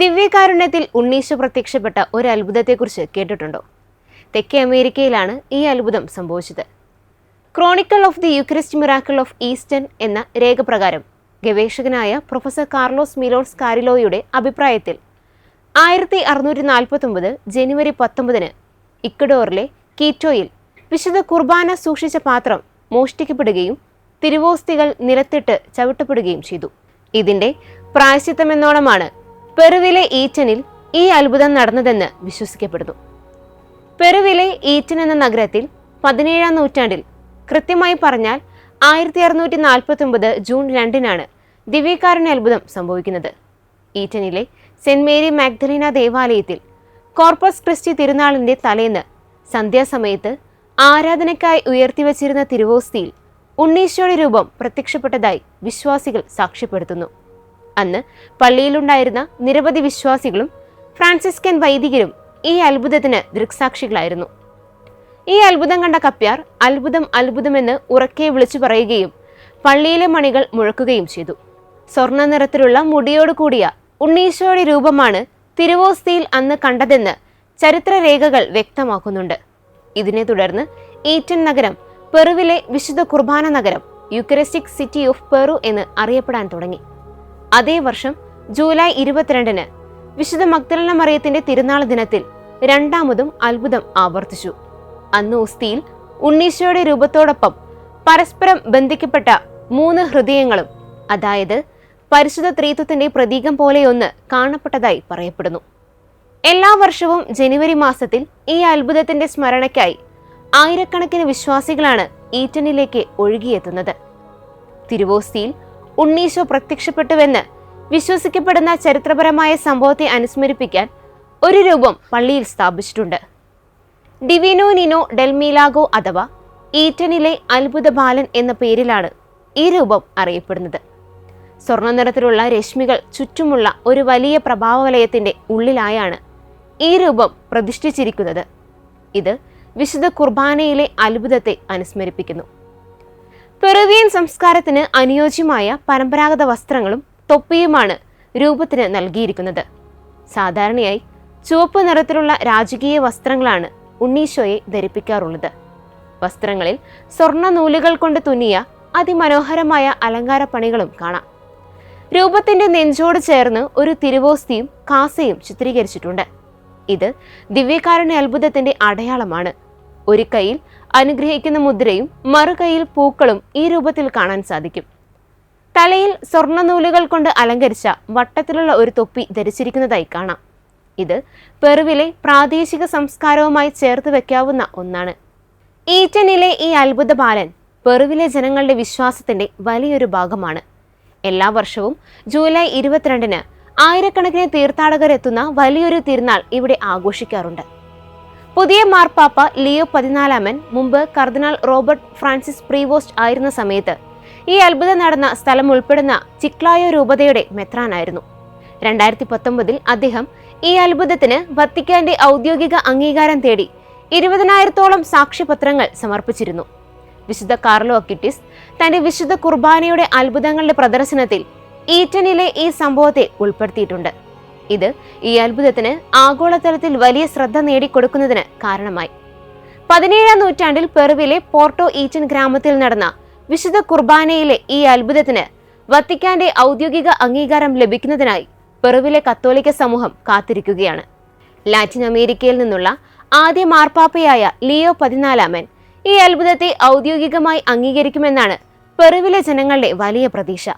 ദിവ്യകാരുണ്യത്തിൽ ഉണ്ണീശോ പ്രത്യക്ഷപ്പെട്ട ഒരു അത്ഭുതത്തെക്കുറിച്ച് കേട്ടിട്ടുണ്ടോ? തെക്കേ അമേരിക്കയിലാണ് ഈ അത്ഭുതം സംഭവിച്ചത്. Chronicle of the Eucharist miracle of eastern എന്ന രേഖ പ്രകാരം ഗവേഷകനായ പ്രൊഫസർ കാർലോസ് മിലോൺസ് കാരിലോയുടെ അഭിപ്രായത്തിൽ 1649 ജനുവരി 19 ഇക്വഡോറിലെ കീറ്റോയിൽ വിശുദ്ധ കുർബാന സൂക്ഷിച്ച പാത്രം മോഷ്ടിക്കപ്പെടുകയും തിരുവോസ്തികൾ നിലത്തിട്ട് ചവിട്ടപ്പെടുകയും ചെയ്തു. ഇതിന്റെ പ്രായശ്ചിത്തമെന്നോണമാണ് പെറുവിലെ ഈറ്റനിൽ ഈ അത്ഭുതം നടന്നതെന്ന് വിശ്വസിക്കപ്പെടുന്നു. പെറുവിലെ ഈറ്റൻ എന്ന നഗരത്തിൽ 17-ാം നൂറ്റാണ്ടിൽ, കൃത്യമായി പറഞ്ഞാൽ 1649 ജൂൺ 2-നാണ് ദിവ്യകാരുണ്യ അത്ഭുതം സംഭവിക്കുന്നത്. ഈറ്റനിലെ സെന്റ് മേരി മാഗ്ദലീന ദേവാലയത്തിൽ കോർപ്പസ് ക്രിസ്റ്റി തിരുനാളിന്റെ തലേന്ന് സന്ധ്യാസമയത്ത് ആരാധനയ്ക്കായി ഉയർത്തിവച്ചിരുന്ന തിരുവോസ്തിയിൽ ഉണ്ണീശോയുടെ രൂപം പ്രത്യക്ഷപ്പെട്ടതായി വിശ്വാസികൾ സാക്ഷ്യപ്പെടുത്തുന്നു. അന്ന് പള്ളിയിലുണ്ടായിരുന്ന നിരവധി വിശ്വാസികളും ഫ്രാൻസിസ്കൻ വൈദികരും ഈ അത്ഭുതത്തിന് ദൃക്സാക്ഷികളായിരുന്നു. ഈ അത്ഭുതം കണ്ട കപ്യാർ അത്ഭുതം അത്ഭുതമെന്ന് ഉറക്കെ വിളിച്ചു പറയുകയും പള്ളിയിലെ മണികൾ മുഴക്കുകയും ചെയ്തു. സ്വർണ്ണ നിറത്തിലുള്ള മുടിയോട് കൂടിയ ഉണ്ണീശോയുടെ രൂപമാണ് തിരുവോസ്തിയിൽ അന്ന് കണ്ടതെന്ന് ചരിത്രരേഖകൾ വ്യക്തമാക്കുന്നുണ്ട്. ഇതിനെ തുടർന്ന് ഈറ്റൻ നഗരം പെറുവിലെ വിശുദ്ധ കുർബാന നഗരം, യൂക്കറിസ്റ്റിക് സിറ്റി ഓഫ് പെറു എന്ന് അറിയപ്പെടാൻ തുടങ്ങി. അതേ വർഷം ജൂലൈ 22-ന് വിശുദ്ധ മഗ്ദലന മറിയത്തിന്റെ തിരുനാൾ ദിനത്തിൽ രണ്ടാമതും അത്ഭുതം ആവർത്തിച്ചു. അന്ന് ഓസ്തിയിൽ ഉണ്ണീശോയുടെ രൂപത്തോടൊപ്പം പരസ്പരം ബന്ധിക്കപ്പെട്ട 3 ഹൃദയങ്ങളും, അതായത് പരിശുദ്ധ ത്രിത്വത്തിന്റെ പ്രതീകം പോലെയൊന്ന് കാണപ്പെട്ടതായി പറയപ്പെടുന്നു. എല്ലാ വർഷവും ജനുവരി മാസത്തിൽ ഈ അത്ഭുതത്തിന്റെ സ്മരണയ്ക്കായി ആയിരക്കണക്കിന് വിശ്വാസികളാണ് ഈറ്റനിലേക്ക് ഒഴുകിയെത്തുന്നത്. തിരുവോസ്തിയിൽ ഉണ്ണീശോ പ്രത്യക്ഷപ്പെട്ടുവെന്ന് വിശ്വസിക്കപ്പെടുന്ന ചരിത്രപരമായ സംഭവത്തെ അനുസ്മരിപ്പിക്കാൻ ഒരു രൂപം പള്ളിയിൽ സ്ഥാപിച്ചിട്ടുണ്ട്. ഡിവിനോ നിനോ ഡെൽ മിലാഗോ അഥവാ ഈറ്റനിലെ അത്ഭുത ബാലൻ എന്ന പേരിലാണ് ഈ രൂപം അറിയപ്പെടുന്നത്. സ്വർണ്ണ നിറത്തിലുള്ള രശ്മികൾ ചുറ്റുമുള്ള ഒരു വലിയ പ്രഭാവവലയത്തിന്റെ ഉള്ളിലായാണ് ഈ രൂപം പ്രതിഷ്ഠിച്ചിരിക്കുന്നത്. ഇത് വിശുദ്ധ കുർബാനയിലെ അത്ഭുതത്തെ അനുസ്മരിപ്പിക്കുന്നു. പെറുവിയൻ സംസ്കാരത്തിന് അനുയോജ്യമായ പരമ്പരാഗത വസ്ത്രങ്ങളും തൊപ്പിയുമാണ് രൂപത്തിന് നൽകിയിരിക്കുന്നത്. സാധാരണയായി ചുവപ്പ് നിറത്തിലുള്ള രാജകീയ വസ്ത്രങ്ങളാണ് ഉണ്ണീശോയെ ധരിപ്പിക്കാറുള്ളത്. വസ്ത്രങ്ങളിൽ സ്വർണ്ണ നൂലുകൾ കൊണ്ട് തുന്നിയ അതിമനോഹരമായ അലങ്കാര പണികളും കാണാം. രൂപത്തിന്റെ നെഞ്ചോട് ചേർന്ന് ഒരു തിരുവോസ്തിയും കാസയും ചിത്രീകരിച്ചിട്ടുണ്ട്. ഇത് ദിവ്യകാരുണ്യ അത്ഭുതത്തിന്റെ അടയാളമാണ്. ഒരു കൈയിൽ അനുഗ്രഹിക്കുന്ന മുദ്രയും മറുകൈയിൽ പൂക്കളും ഈ രൂപത്തിൽ കാണാൻ സാധിക്കും. തലയിൽ സ്വർണ്ണ നൂലുകൾ കൊണ്ട് അലങ്കരിച്ച വട്ടത്തിലുള്ള ഒരു തൊപ്പി ധരിച്ചിരിക്കുന്നതായി കാണാം. ഇത് പെറുവിലെ പ്രാദേശിക സംസ്കാരവുമായി ചേർത്ത് വെക്കാവുന്ന ഒന്നാണ്. ഈറ്റനിലെ ഈ അത്ഭുത ബാലൻ പെറുവിലെ ജനങ്ങളുടെ വിശ്വാസത്തിന്റെ വലിയൊരു ഭാഗമാണ്. എല്ലാ വർഷവും ജൂലൈ 22-ന് ആയിരക്കണക്കിന് തീർത്ഥാടകർ എത്തുന്ന വലിയൊരു തിരുനാൾ ഇവിടെ ആഘോഷിക്കാറുണ്ട്. പുതിയ മാർപ്പാപ്പ ലിയോ 14 മുമ്പ് കർദിനാൾ റോബർട്ട് ഫ്രാൻസിസ് പ്രീവോസ്റ്റ് ആയിരുന്ന സമയത്ത് ഈ അത്ഭുതം നടന്ന സ്ഥലം ഉൾപ്പെടുന്ന ചിക്ലായോ രൂപതയുടെ മെത്രാനായിരുന്നു. 2019 അദ്ദേഹം ഈ അത്ഭുതത്തിന് വത്തിക്കാന്റെ ഔദ്യോഗിക അംഗീകാരം തേടി 20,000-ഓളം സാക്ഷ്യപത്രങ്ങൾ സമർപ്പിച്ചിരുന്നു. വിശുദ്ധ കാർലോ അക്വിറ്റീസ് തന്റെ വിശുദ്ധ കുർബാനയുടെ അത്ഭുതങ്ങളുടെ പ്രദർശനത്തിൽ ഈറ്റനിലെ ഈ സംഭവത്തെ ഉൾപ്പെടുത്തിയിട്ടുണ്ട്. ഇത് ഈ അത്ഭുതത്തിന് ആഗോളതലത്തിൽ വലിയ ശ്രദ്ധ നേടിക്കൊടുക്കുന്നതിന് കാരണമായി. 17-ാം നൂറ്റാണ്ടിൽ പെറുവിലെ പോർട്ടോ ഈറ്റൻ ഗ്രാമത്തിൽ നടന്ന വിശുദ്ധ കുർബാനയിലെ ഈ അത്ഭുതത്തിന് വത്തിക്കാന്റെ ഔദ്യോഗിക അംഗീകാരം ലഭിക്കുന്നതിനായി പെറുവിലെ കത്തോലിക്ക സമൂഹം കാത്തിരിക്കുകയാണ്. ലാറ്റിൻ അമേരിക്കയിൽ നിന്നുള്ള ആദ്യ മാർപ്പാപ്പയായ ലിയോ 14 ഈ അത്ഭുതത്തെ ഔദ്യോഗികമായി അംഗീകരിക്കുമെന്നാണ് പെറുവിലെ ജനങ്ങളുടെ വലിയ പ്രതീക്ഷ.